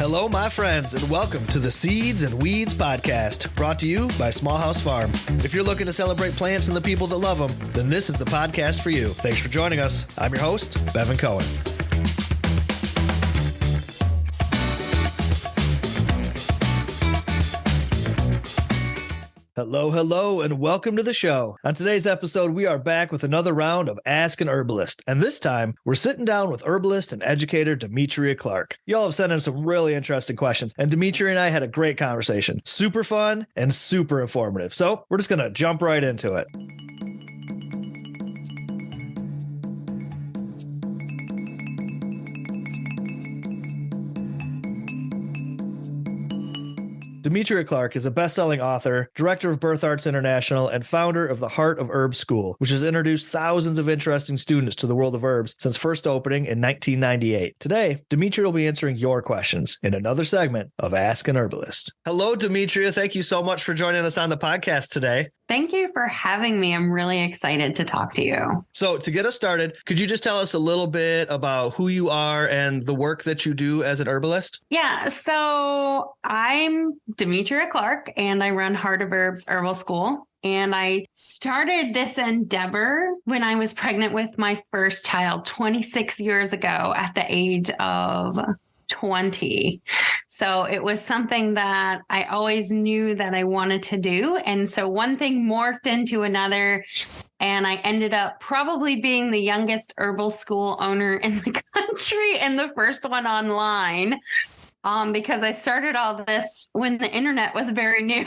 Hello, my friends, and welcome to the Seeds and Weeds podcast, brought to you by Small House Farm. If you're looking to celebrate plants and the people that love them, then this is the podcast for you. Thanks for joining us. I'm your host, Bevan Cohen. Hello, and welcome to the show. On today's episode, we are back with another round of Ask an Herbalist, and this time, we're sitting down with herbalist and educator Demetria Clark. Y'all have sent in some really interesting questions, and Demetria and I had a great conversation. Super fun and super informative. So, we're just going to jump right into it. Demetria Clark is a best-selling author, director of Birth Arts International, and founder of the Heart of Herbs School, which has introduced thousands of interesting students to the world of herbs since first opening in 1998. Today, Demetria will be answering your questions in another segment of Ask an Herbalist. Hello, Demetria. Thank you so much for joining us on the podcast today. Thank you for having me. I'm really excited to talk to you. So to get us started, could you just tell us a little bit about who you are and the work that you do as an herbalist? Yeah, so I'm Demetria Clark, and I run Heart of Herbs Herbal School. And I started this endeavor when I was pregnant with my first child 26 years ago at the age of 20. So it was something that I always knew that I wanted to do. And so one thing morphed into another, and I ended up probably being the youngest herbal school owner in the country and the first one online, because I started all this when the internet was very new.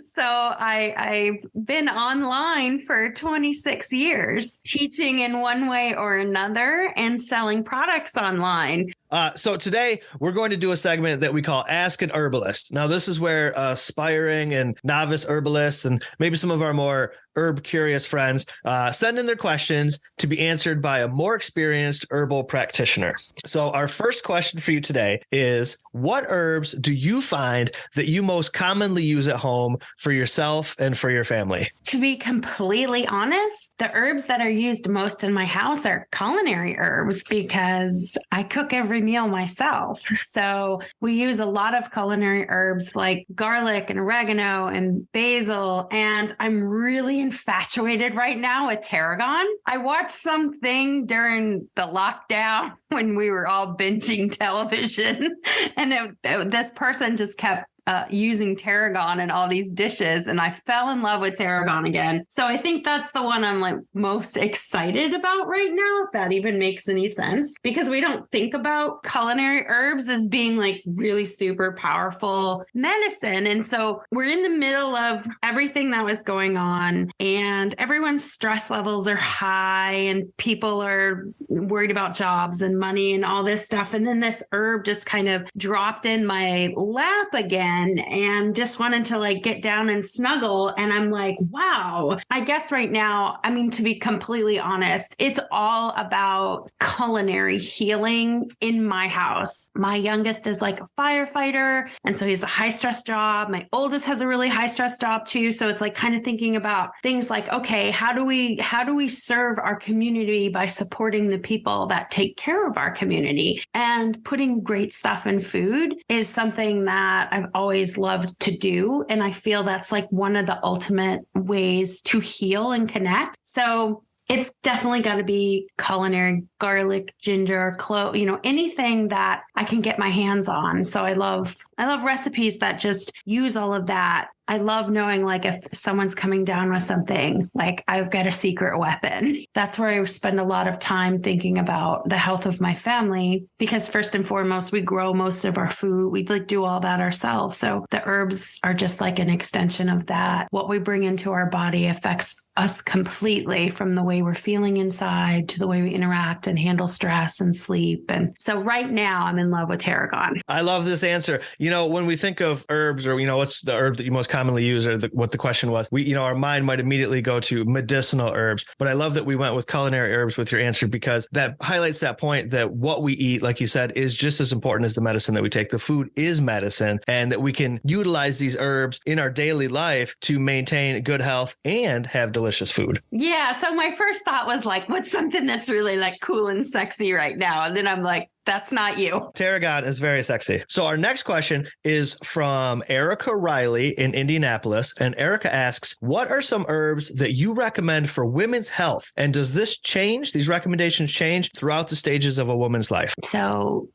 So I've been online for 26 years, teaching in one way or another and selling products online. So today we're going to do a segment that we call Ask an Herbalist. Now, this is where aspiring and novice herbalists and maybe some of our more herb curious friends send in their questions to be answered by a more experienced herbal practitioner. So our first question for you today is, what herbs do you find that you most commonly use at home for yourself and for your family? To be completely honest, the herbs that are used most in my house are culinary herbs because I cook every meal myself. So we use a lot of culinary herbs like garlic and oregano and basil. And I'm really infatuated right now with tarragon. I watched something during the lockdown when we were all binging television, and this person just kept using tarragon in all these dishes, and I fell in love with tarragon again. So I think that's the one I'm like most excited about right now, if that even makes any sense, because we don't think about culinary herbs as being like really super powerful medicine. And so we're in the middle of everything that was going on, and everyone's stress levels are high, and people are worried about jobs and money and all this stuff. And then this herb just kind of dropped in my lap again, and just wanted to like get down and snuggle. And I'm like, wow, I guess right now, I mean, to be completely honest, it's all about culinary healing in my house. My youngest is like a firefighter, and so he's a high stress job. My oldest has a really high stress job too. So it's like kind of thinking about things like, okay, how do we serve our community by supporting the people that take care of our community? And putting great stuff in food is something that I've always loved to do. And I feel that's like one of the ultimate ways to heal and connect. So it's definitely got to be culinary, garlic, ginger, clove, anything that I can get my hands on. So I love recipes that just use all of that. I love knowing like if someone's coming down with something, like I've got a secret weapon. That's where I spend a lot of time thinking about the health of my family, because first and foremost, we grow most of our food. We like do all that ourselves. So the herbs are just like an extension of that. What we bring into our body affects us completely, from the way we're feeling inside to the way we interact and handle stress and sleep. And so right now I'm in love with tarragon. I love this answer. When we think of herbs, or, what's the herb that you most commonly use, or what the question was, our mind might immediately go to medicinal herbs. But I love that we went with culinary herbs with your answer, because that highlights that point that what we eat, like you said, is just as important as the medicine that we take. The food is medicine, and that we can utilize these herbs in our daily life to maintain good health and have delicious food. Yeah. So my first thought was like, what's something that's really like cool and sexy right now? And then I'm like, That's not you. Tarragon is very sexy. So our next question is from Erica Riley in Indianapolis. And Erica asks, what are some herbs that you recommend for women's health? And does this change, these recommendations change throughout the stages of a woman's life? So,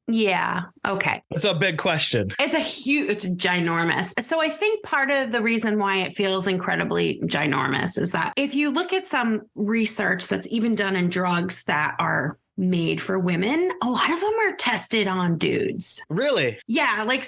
yeah. Okay. It's a big question. It's ginormous. So I think part of the reason why it feels incredibly ginormous is that if you look at some research that's even done in drugs that are made for women, a lot of them are tested on dudes. Really? Yeah. Like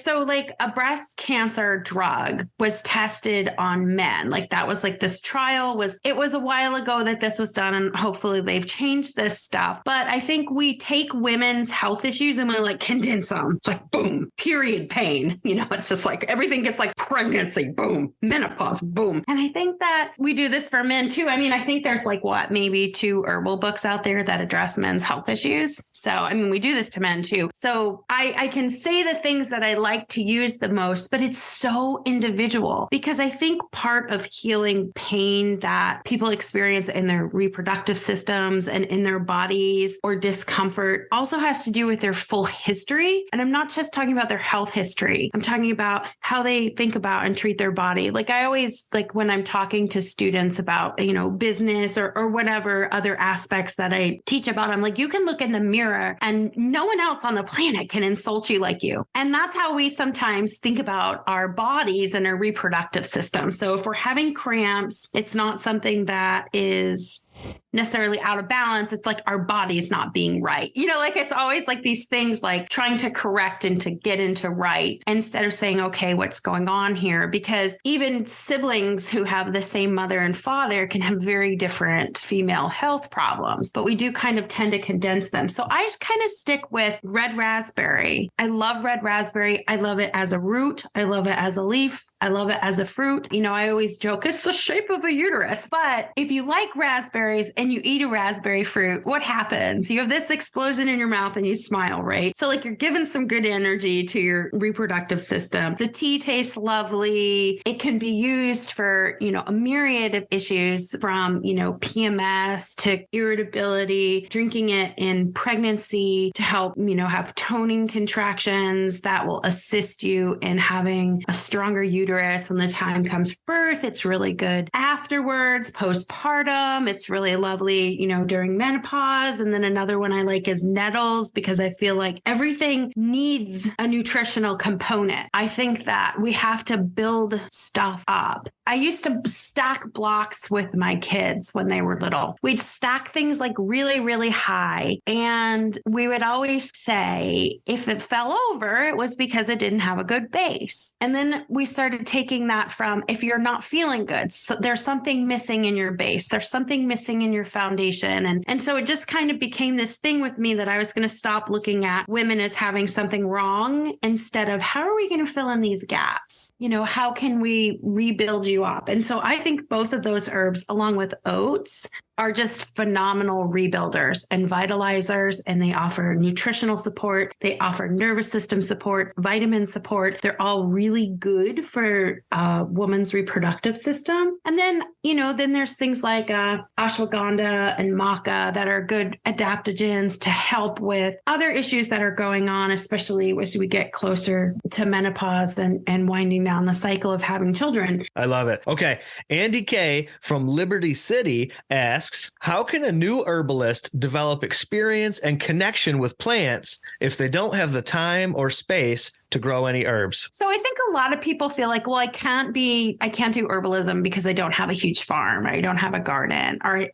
a breast cancer drug was tested on men. Like that was like this trial it was a while ago that this was done, and hopefully they've changed this stuff. But I think we take women's health issues and we like condense them. It's like, boom, period pain. It's just like everything gets like pregnancy, boom, menopause, boom. And I think that we do this for men too. I mean, I think there's like maybe 2 herbal books out there that address men's health issues. So, I mean, we do this to men too. So I can say the things that I like to use the most, but it's so individual because I think part of healing pain that people experience in their reproductive systems and in their bodies or discomfort also has to do with their full history. And I'm not just talking about their health history. I'm talking about how they think about and treat their body. Like I always, like when I'm talking to students about, business or whatever other aspects that I teach about, I'm like, you can look in the mirror and no one else on the planet can insult you like you. And that's how we sometimes think about our bodies and our reproductive system. So if we're having cramps, it's not something that is necessarily out of balance. It's like our body's not being right. Like it's always like these things like trying to correct and to get into right instead of saying, okay, what's going on here? Because even siblings who have the same mother and father can have very different female health problems, but we do kind of tend to condense them. So I just kind of stick with red raspberry. I love red raspberry. I love it as a root. I love it as a leaf. I love it as a fruit. I always joke, it's the shape of a uterus. But if you like raspberries and you eat a raspberry fruit, what happens? You have this explosion in your mouth and you smile, right? So like you're giving some good energy to your reproductive system. The tea tastes lovely. It can be used for, a myriad of issues from, PMS to irritability, drinking it in pregnancy to help, have toning contractions that will assist you in having a stronger uterus when the time comes for birth. It's really good afterwards, postpartum. It's really lovely, during menopause. And then another one I like is nettles because I feel like everything needs a nutritional component. I think that we have to build stuff up. I used to stack blocks with my kids when they were little. We'd stack things like really, really high. And we would always say, if it fell over, it was because it didn't have a good base. And then we started taking that from, if you're not feeling good, so there's something missing in your base. There's something missing in your foundation. And so it just kind of became this thing with me that I was going to stop looking at women as having something wrong instead of how are we going to fill in these gaps? How can we rebuild you up? And so I think both of those herbs, along with oats, are just phenomenal rebuilders and vitalizers, and they offer nutritional support. They offer nervous system support, vitamin support. They're all really good for a woman's reproductive system. And then, then there's things like ashwagandha and maca that are good adaptogens to help with other issues that are going on, especially as we get closer to menopause and winding down the cycle of having children. I love it. Okay. Andy K from Liberty City asks, how can a new herbalist develop experience and connection with plants if they don't have the time or space to grow any herbs? So I think a lot of people feel like, well, I can't do herbalism because I don't have a huge farm, or I don't have a garden, or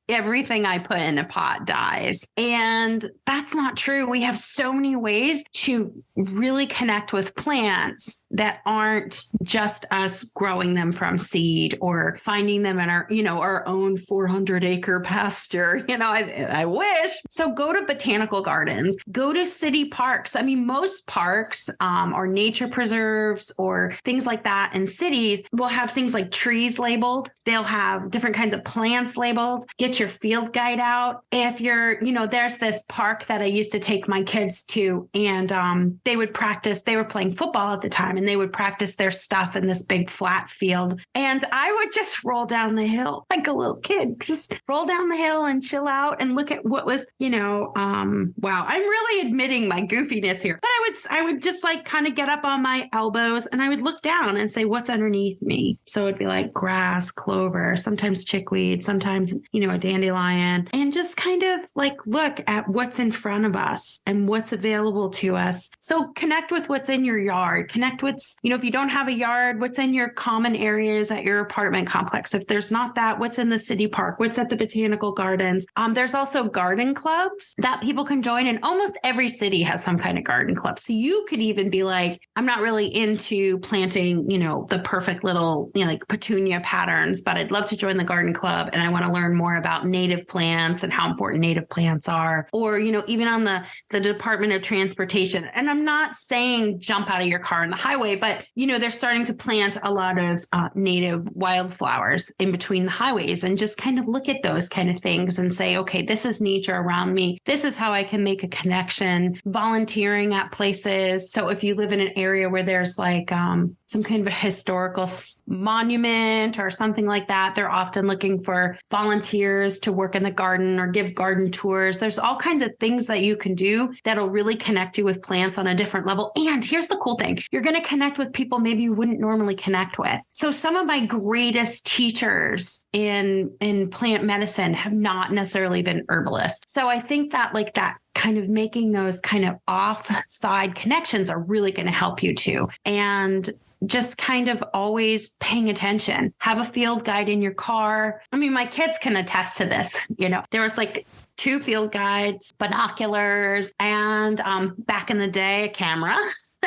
everything I put in a pot dies. And that's not true. We have so many ways to really connect with plants that aren't just us growing them from seed or finding them in our own 400-acre pasture. I wish. So go to botanical gardens, go to city parks. I mean, most parks or nature preserves or things like that in cities will have things like trees labeled. They'll have different kinds of plants labeled. Get your field guide out. If you're, there's this park that I used to take my kids to, and they would practice. They were playing football at the time, and they would practice their stuff in this big flat field. And I would just roll down the hill like a little kid, just roll down the hill and chill out and look at what was, wow, I'm really admitting my goofiness here. But I would just like kind of get up on my elbows and I would look down and say, what's underneath me? So it'd be like grass, clover, sometimes chickweed, sometimes, a dandelion, and just kind of like look at what's in front of us and what's available to us. So connect with what's in your yard, connect with, if you don't have a yard, what's in your common areas at your apartment complex. If there's not that, what's in the city park, what's at the botanical gardens. There's also garden clubs that people can join, and almost every city has some kind of garden club. So you could even be like, I'm not really into planting, the perfect little, like petunia patterns, but I'd love to join the garden club and I want to learn more about native plants and how important native plants are. Or, even on the Department of Transportation. And I'm not saying jump out of your car on the highway, but, they're starting to plant a lot of native wildflowers in between the highways, and just kind of look at those kind of things and say, okay, this is nature around me. This is how I can make a connection. Volunteering at places. So if you live in an area where there's like some kind of a historical monument or something like that, they're often looking for volunteers to work in the garden or give garden tours. There's all kinds of things that you can do that'll really connect you with plants on a different level. And here's the cool thing. You're going to connect with people maybe you wouldn't normally connect with. So some of my greatest teachers in plant medicine have not necessarily been herbalists. So I think that like that kind of making those kind of offside connections are really going to help you too. And just kind of always paying attention. Have a field guide in your car. I mean, my kids can attest to this. There was like 2 field guides, binoculars, and back in the day, a camera.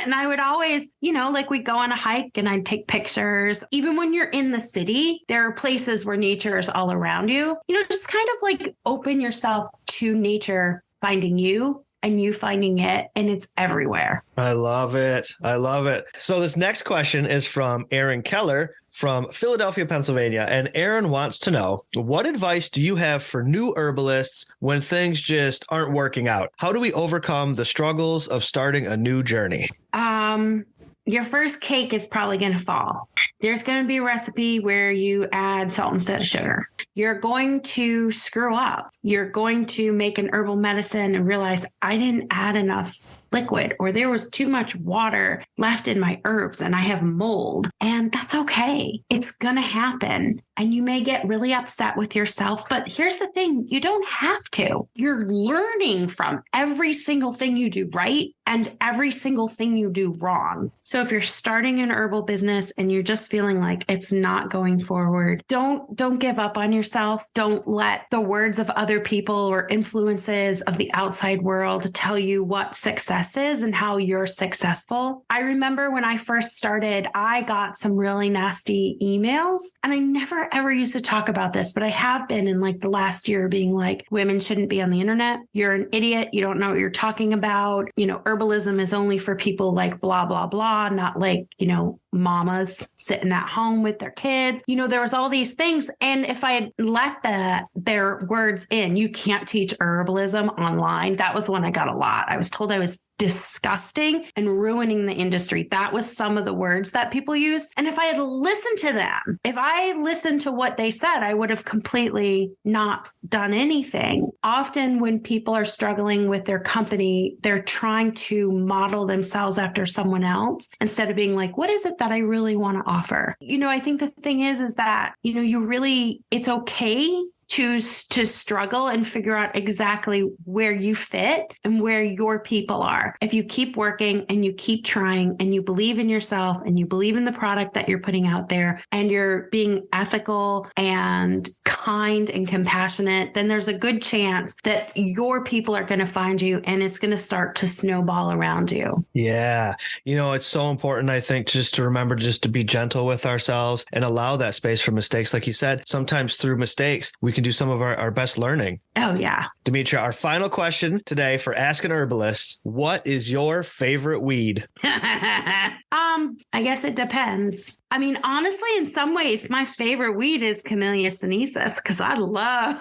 And I would always, like we'd go on a hike and I'd take pictures. Even when you're in the city, there are places where nature is all around you. Just kind of like open yourself to nature finding you and you finding it, and it's everywhere. I love it. I love it. So this next question is from Aaron Keller from Philadelphia, Pennsylvania. And Aaron wants to know, what advice do you have for new herbalists when things just aren't working out? How do we overcome the struggles of starting a new journey? Your first cake is probably going to fall. There's going to be a recipe where you add salt instead of sugar. You're going to screw up. You're going to make an herbal medicine and realize I didn't add enough liquid, or there was too much water left in my herbs and I have mold. And that's okay. It's going to happen. And you may get really upset with yourself. But here's the thing. You don't have to. You're learning from every single thing you do right and every single thing you do wrong. So if you're starting an herbal business and you're just feeling like it's not going forward, don't give up on yourself. Don't let the words of other people or influences of the outside world tell you what success is and how you're successful. I remember when I first started, I got some really nasty emails, and I never ever used to talk about this, but I have been in like the last year being like, women shouldn't be on the internet. You're an idiot. You don't know what you're talking about. Herbalism is only for people like blah, blah, blah, not like, mamas sitting at home with their kids. There was all these things. And if I had let their words in, you can't teach herbalism online. That was when I got a lot. I was told I was disgusting and ruining the industry. That was some of the words that people use. And if I had listened to them, if I listened to what they said, I would have completely not done anything. Often when people are struggling with their company, they're trying to model themselves after someone else instead of being like, what is it that I really want to offer? I think the thing is that, it's okay to struggle and figure out exactly where you fit and where your people are. If you keep working and you keep trying and you believe in yourself and you believe in the product that you're putting out there and you're being ethical and kind and compassionate, then there's a good chance that your people are going to find you and it's going to start to snowball around you. Yeah. It's so important, I think, just to remember just to be gentle with ourselves and allow that space for mistakes. Like you said, sometimes through mistakes, we can do some of our best learning. Oh, yeah. Demetria, our final question today for Ask an Herbalist. What is your favorite weed? I guess it depends. I mean, honestly, in some ways, my favorite weed is Camellia sinensis because I love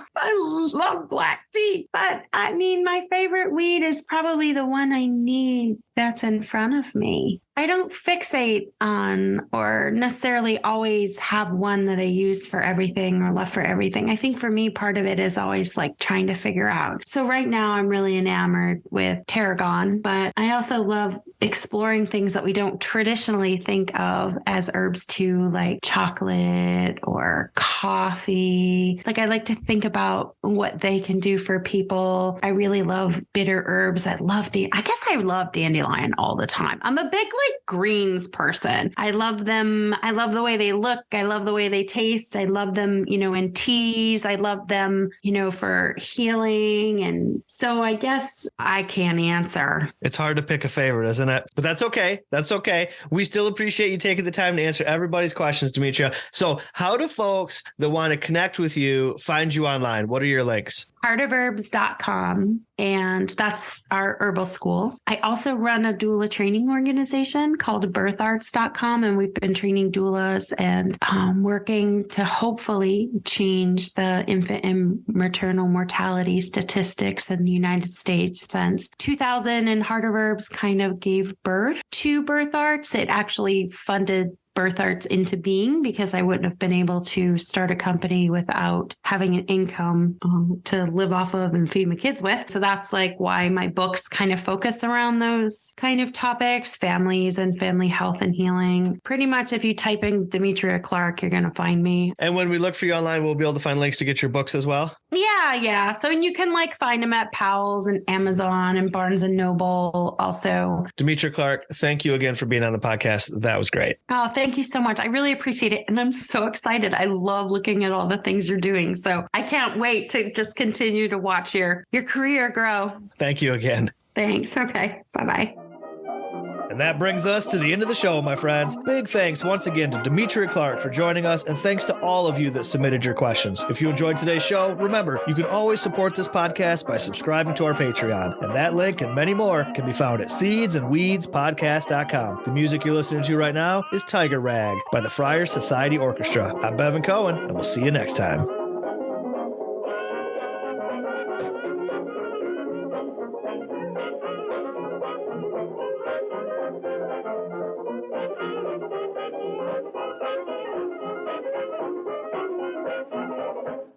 black tea. But I mean, my favorite weed is probably the one I need that's in front of me. I don't fixate on or necessarily always have one that I use for everything or love for everything. I think for me, part of it is always like trying to figure out. So right now I'm really enamored with tarragon, but I also love exploring things that we don't traditionally think of as herbs too, like chocolate or coffee. Like I like to think about what they can do for people. I really love bitter herbs. I guess I love dandelion all the time. I'm a big like greens person. I love them. I love the way they look. I love the way they taste. I love them, in teas. I love them, for healing. And so I guess I can't answer. It's hard to pick a favorite, isn't it? But that's okay. That's okay. We still appreciate you taking the time to answer everybody's questions, Demetria. So how do folks that want to connect with you find you online? What are your links? heartofherbs.com, and that's our herbal school. I also run a doula training organization called birtharts.com, and we've been training doulas and working to hopefully change the infant and maternal mortality statistics in the United States since 2000. And Heart of Herbs kind of gave birth to Birth Arts. It actually funded Birth Arts into being because I wouldn't have been able to start a company without having an income to live off of and feed my kids with. So that's like why my books kind of focus around those kind of topics, families and family health and healing. Pretty much if you type in Demetria Clark, you're going to find me. And when we look for you online, we'll be able to find links to get your books as well. Yeah. So you can find them at Powell's and Amazon and Barnes and Noble also. Demetria Clark, thank you again for being on the podcast. That was great. Oh, thank you so much. I really appreciate it. And I'm so excited. I love looking at all the things you're doing. So I can't wait to just continue to watch your career grow. Thank you again. Thanks. Okay. Bye-bye. And that brings us to the end of the show, my friends. Big thanks once again to Demetria Clark for joining us, and thanks to all of you that submitted your questions. If you enjoyed today's show, remember, you can always support this podcast by subscribing to our Patreon, and that link and many more can be found at seedsandweedspodcast.com. The music you're listening to right now is Tiger Rag by the Friars Society Orchestra. I'm Bevan Cohen, and we'll see you next time.